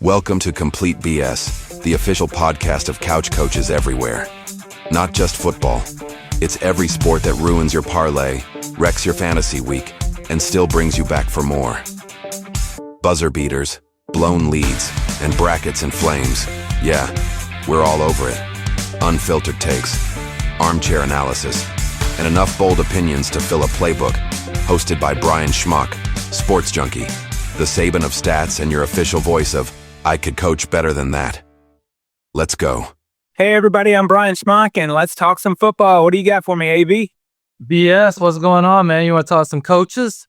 Welcome to Complete BS, the official podcast of couch coaches everywhere. Not just football. It's every sport that ruins your parlay, wrecks your fantasy week, and still brings you back for more. Buzzer beaters, blown leads, and brackets and flames. Yeah, we're all over it. Unfiltered takes, armchair analysis, and enough bold opinions to fill a playbook. Hosted by Brien Schmuck, sports junkie, the Saban of stats, and your official voice of I could coach better than that. Let's go. Hey everybody, I'm Brien Schmuck, and let's talk some football. What do you got for me, AV? BS, what's going on, man? You want to talk some coaches?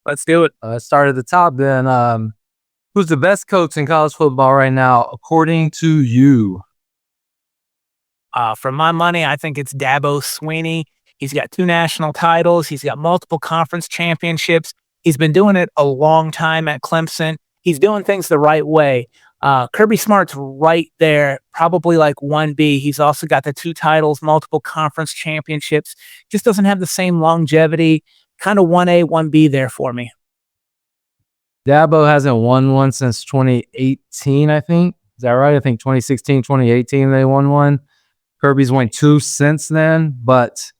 Let's do it. Let's start at the top then. Who's the best coach in college football right now, according to you? For my money, I think it's Dabo Swinney. He's got 2 national titles. He's got multiple conference championships. He's been doing it a long time at Clemson. He's doing things the right way. Kirby Smart's right there, probably like 1B. He's also got the 2 titles, multiple conference championships. Just doesn't have the same longevity. Kind of 1A, 1B there for me. Dabo hasn't won one since 2018, I think. Is that right? I think 2016, 2018, they won one. Kirby's won 2 since then, but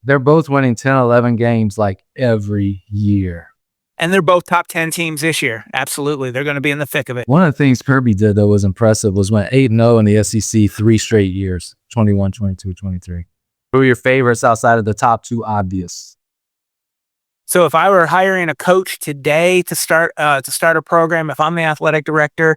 they're both winning 10, 11 games like every year. And they're both top 10 teams this year. Absolutely. They're going to be in the thick of it. One of the things Kirby did that was impressive was went 8-0 in the SEC 3 straight years, 21, 22, 23. Who are your favorites outside of the top 2 obvious? So if I were hiring a coach today to start a program, if I'm the athletic director,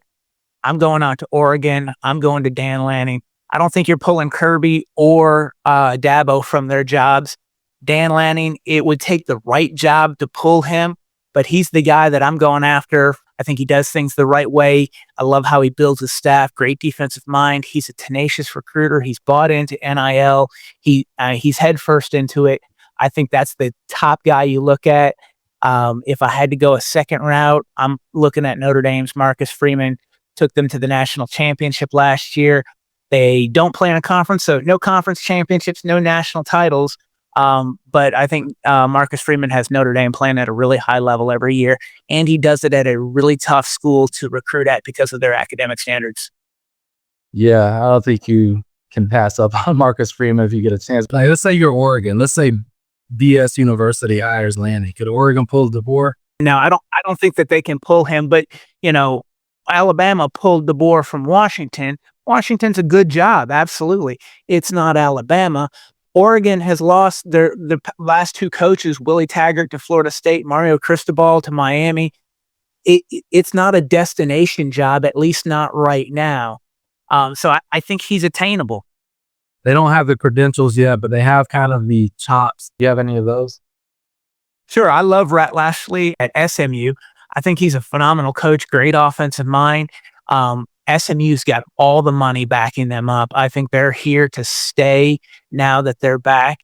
I'm going out to Oregon. I'm going to Dan Lanning. I don't think you're pulling Kirby or Dabo from their jobs. Dan Lanning, it would take the right job to pull him, but he's the guy that I'm going after. I think he does things the right way. I love how he builds his staff. Great defensive mind. He's a tenacious recruiter. He's bought into NIL. He's head first into it. I think that's the top guy you look at. If I had to go a second route, I'm looking at Notre Dame's Marcus Freeman. Took them to the national championship last year. They don't play in a conference, so no conference championships, no national titles. But I think Marcus Freeman has Notre Dame playing at a really high level every year, and he does it at a really tough school to recruit at because of their academic standards. Yeah, I don't think you can pass up on Marcus Freeman if you get a chance. Like, let's say you're Oregon. Let's say BS University hires Lanning. Could Oregon pull DeBoer? No, I don't think that they can pull him, but Alabama pulled DeBoer from Washington. Washington's a good job, absolutely. It's not Alabama. Oregon has lost their last 2 coaches, Willie Taggart to Florida State, Mario Cristobal to Miami. It's not a destination job, at least not right now. So I think he's attainable. They don't have the credentials yet, but they have kind of the chops. Do you have any of those? Sure. I love Rat Lashley at SMU. I think he's a phenomenal coach, great offensive mind. SMU's got all the money backing them up. I think they're here to stay now that they're back.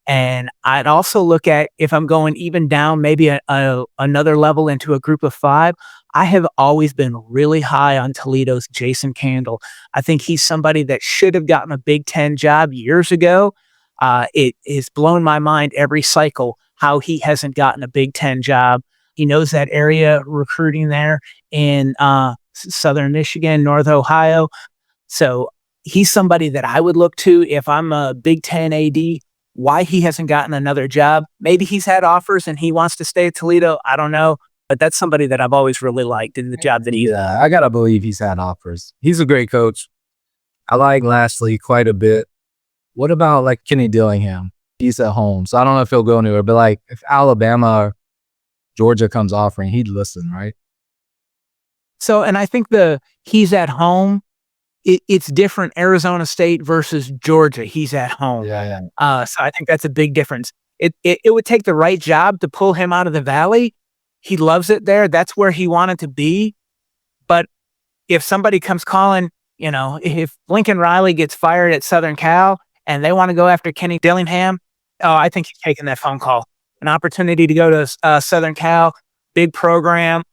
And I'd also look at, if I'm going even down, maybe another level into a group of 5, I have always been really high on Toledo's Jason Candle. I think he's somebody that should have gotten a Big Ten job years ago. It has blown my mind every cycle how he hasn't gotten a Big Ten job. He knows that area recruiting there in Southern Michigan, North Ohio. So he's somebody that I would look to if I'm a Big Ten AD. Why he hasn't gotten another job? Maybe he's had offers and he wants to stay at Toledo. I don't know. But that's somebody that I've always really liked in the job that he's at. I got to believe he's had offers. He's a great coach. I like Lashley quite a bit. What about like Kenny Dillingham? He's at home, so I don't know if he'll go anywhere. But like if Alabama or Georgia comes offering, he'd listen, right? So, and I think he's at home. It's different. Arizona State versus Georgia. He's at home. Yeah. So I think that's a big difference. It would take the right job to pull him out of the Valley. He loves it there. That's where he wanted to be. But if somebody comes calling, if Lincoln Riley gets fired at Southern Cal and they want to go after Kenny Dillingham, I think he's taking that phone call. An opportunity to go to Southern Cal, big program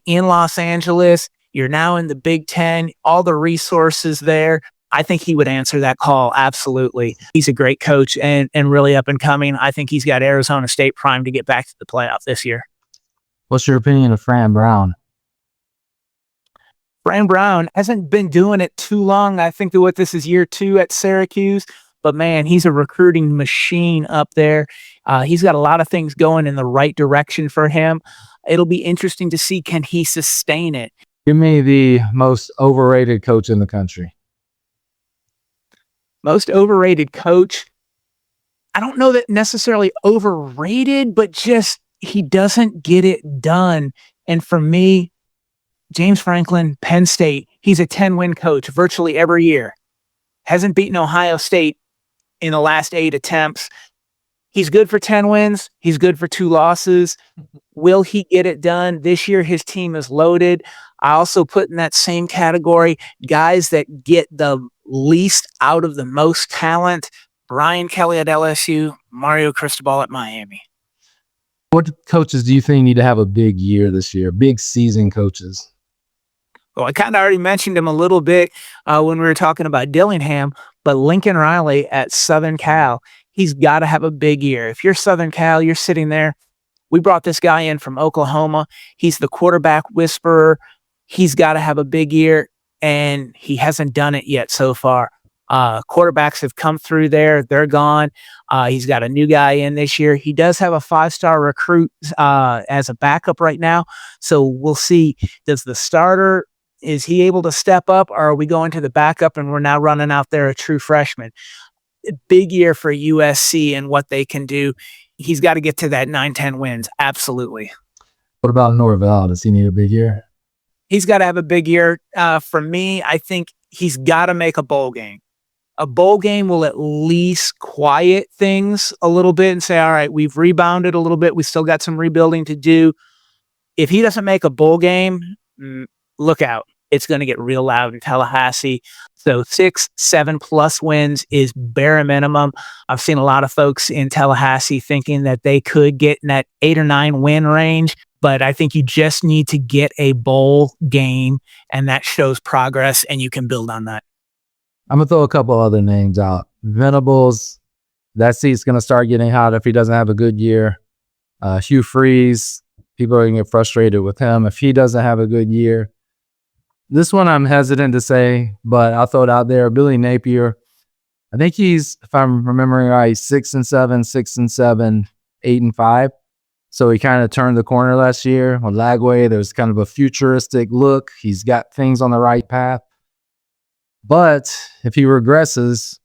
in Los Angeles. You're now in the Big Ten, all the resources there. I think he would answer that call. Absolutely. He's a great coach and really up and coming. I think he's got Arizona State primed to get back to the playoff this year. What's your opinion of Fran Brown? Brian Brown hasn't been doing it too long. I think that this is year 2 at Syracuse, but man, he's a recruiting machine up there. He's got a lot of things going in the right direction for him. It'll be interesting to see, can he sustain it? Give me the most overrated coach in the country. Most overrated coach. I don't know that necessarily overrated, but just he doesn't get it done. And for me, James Franklin, Penn State, he's a 10-win coach virtually every year. Hasn't beaten Ohio State in the last 8 attempts. He's good for 10 wins. He's good for 2 losses. Will he get it done? This year, his team is loaded. I also put in that same category guys that get the least out of the most talent. Brian Kelly at LSU, Mario Cristobal at Miami. What coaches do you think need to have a big year this year? Big season coaches? Well, I kind of already mentioned him a little bit when we were talking about Dillingham, but Lincoln Riley at Southern Cal, he's got to have a big year. If you're Southern Cal, you're sitting there. We brought this guy in from Oklahoma. He's the quarterback whisperer. He's got to have a big year, and he hasn't done it yet so far. Quarterbacks have come through there. They're gone. He's got a new guy in this year. He does have a 5-star recruit as a backup right now. So we'll see. Does the starter, is he able to step up, or are we going to the backup and we're now running out there a true freshman? Big year for USC and what they can do. He's got to get to that 9-10 wins. Absolutely. What about Norvell? Does he need a big year? He's got to have a big year. For me, I think he's got to make a bowl game. A bowl game will at least quiet things a little bit and say, all right, we've rebounded a little bit. We still got some rebuilding to do. If he doesn't make a bowl game, look out. It's going to get real loud in Tallahassee. So 6, 7+ wins is bare minimum. I've seen a lot of folks in Tallahassee thinking that they could get in that 8 or 9 win range, but I think you just need to get a bowl game, and that shows progress, and you can build on that. I'm going to throw a couple other names out. Venables, that seat's going to start getting hot if he doesn't have a good year. Hugh Freeze, people are going to get frustrated with him if he doesn't have a good year. This one I'm hesitant to say, but I'll throw it out there. Billy Napier, I think he's, if I'm remembering right, 6-7, 6-7, 8-5. So he kind of turned the corner last year. With Lagway, there's kind of a futuristic look. He's got things on the right path. But if he regresses,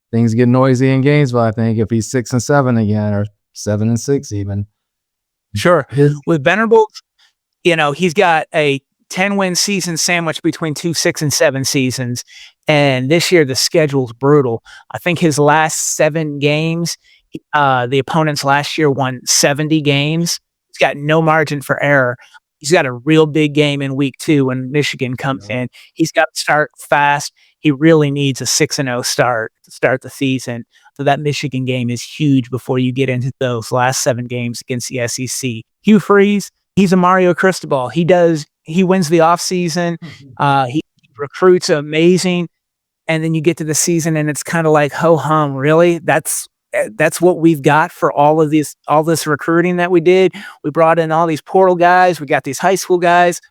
things get noisy in Gainesville, I think, if he's 6-7 again, or 7-6 even. Sure. With Venables, he's got a 10-win season sandwiched between 2 6-7 seasons. And this year, the schedule's brutal. I think his last 7 games, the opponents last year won 70 games. He's got no margin for error. He's got a real big game in week 2 when Michigan comes in. He's got to start fast. He really needs a 6-0 start to start the season. So that Michigan game is huge before you get into those last 7 games against the SEC. Hugh Freeze, he's a Mario Cristobal. He wins the offseason. He recruits amazing. And then you get to the season and it's kind of like, ho-hum, really? That's what we've got for all this recruiting that we did. We brought in all these portal guys. We got these high school guys.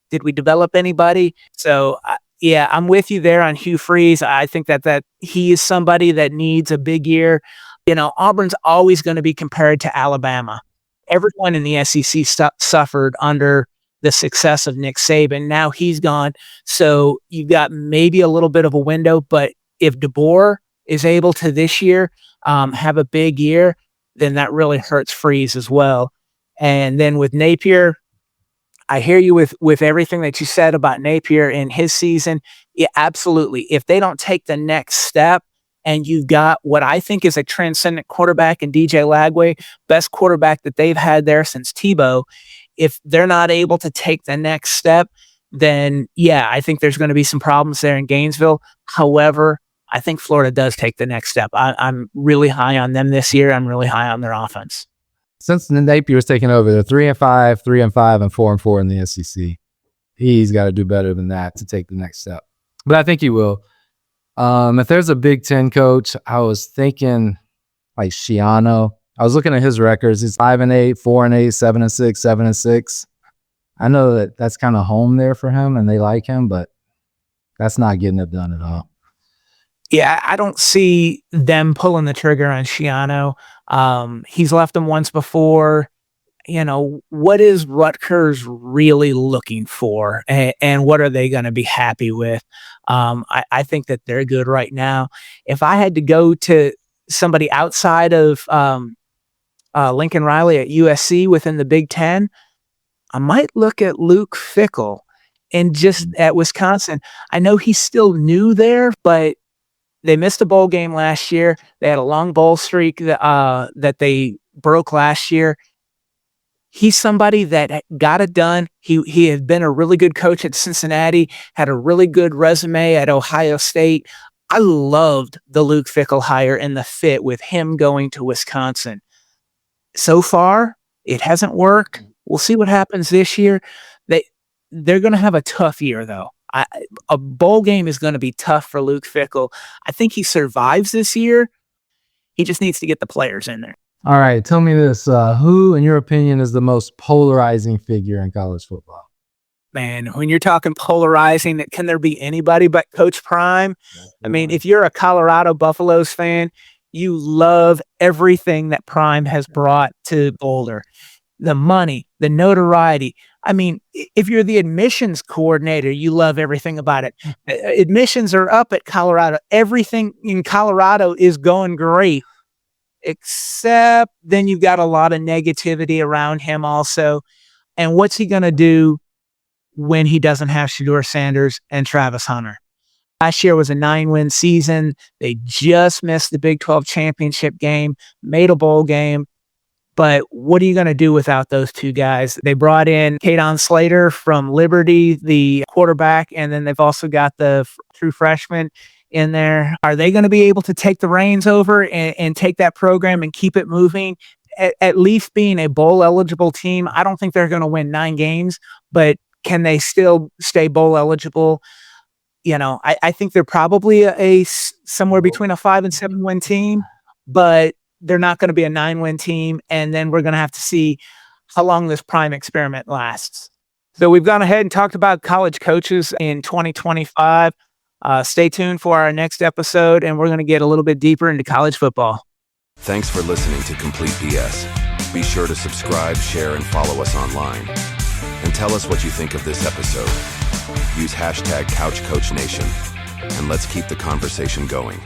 Did we develop anybody? So yeah, I'm with you there on Hugh Freeze. I think that he is somebody that needs a big year. Auburn's always going to be compared to Alabama. Everyone in the SEC suffered under the success of Nick Saban. Now he's gone. So you've got maybe a little bit of a window, but if DeBoer is able to this year have a big year, then that really hurts Freeze as well. And then with Napier, I hear you with everything that you said about Napier in his season. Yeah, absolutely. If they don't take the next step, and you've got what I think is a transcendent quarterback in DJ Lagway, best quarterback that they've had there since Tebow, if they're not able to take the next step, then yeah, I think there's going to be some problems there in Gainesville. However, I think Florida does take the next step. I'm really high on them this year. I'm really high on their offense. Since Napier's taken over, they're 3-5, 3-5, and 4-4 in the SEC. He's got to do better than that to take the next step. But I think he will. If there's a Big Ten coach, I was thinking like Schiano. I was looking at his records. He's 5-8, 4-8, 7-6, 7-6. I know that that's kind of home there for him and they like him, but that's not getting it done at all. Yeah, I don't see them pulling the trigger on Shiano. He's left them once before. What is Rutgers really looking for, and what are they going to be happy with? I think that they're good right now. If I had to go to somebody outside of Lincoln Riley at USC within the Big Ten, I might look at Luke Fickell. And just at Wisconsin, I know he's still new there, but they missed a bowl game last year. They had a long bowl streak that they broke last year. He's somebody that got it done. He had been a really good coach at Cincinnati, had a really good resume at Ohio State. I loved the Luke Fickell hire and the fit with him going to Wisconsin. So far, it hasn't worked. We'll see what happens this year. They're going to have a tough year, though. A bowl game is going to be tough for Luke Fickell. I think he survives this year. He just needs to get the players in there. All right, tell me this. Who, in your opinion, is the most polarizing figure in college football? Man, when you're talking polarizing, can there be anybody but Coach Prime? I mean, if you're a Colorado Buffaloes fan, you love everything that Prime has brought to Boulder. The money, the notoriety. I mean, if you're the admissions coordinator, you love everything about it. Admissions are up at Colorado. Everything in Colorado is going great, except then you've got a lot of negativity around him also. And what's he going to do when he doesn't have Shedeur Sanders and Travis Hunter? Last year was a 9-win season. They just missed the Big 12 championship game, made a bowl game. But what are you going to do without those two guys? They brought in Kaidon Slater from Liberty, the quarterback, and then they've also got the true freshman in there. Are they going to be able to take the reins over and take that program and keep it moving? At least being a bowl-eligible team, I don't think they're going to win 9 games, but can they still stay bowl-eligible? I think they're probably somewhere between a 5 and 7 win team, but they're not going to be a 9-win team, and then we're going to have to see how long this Prime experiment lasts. So we've gone ahead and talked about college coaches in 2025. Stay tuned for our next episode, and we're going to get a little bit deeper into college football. Thanks for listening to Complete BS. Be sure to subscribe, share, and follow us online. And tell us what you think of this episode. Use hashtag CouchCoachNation, and let's keep the conversation going.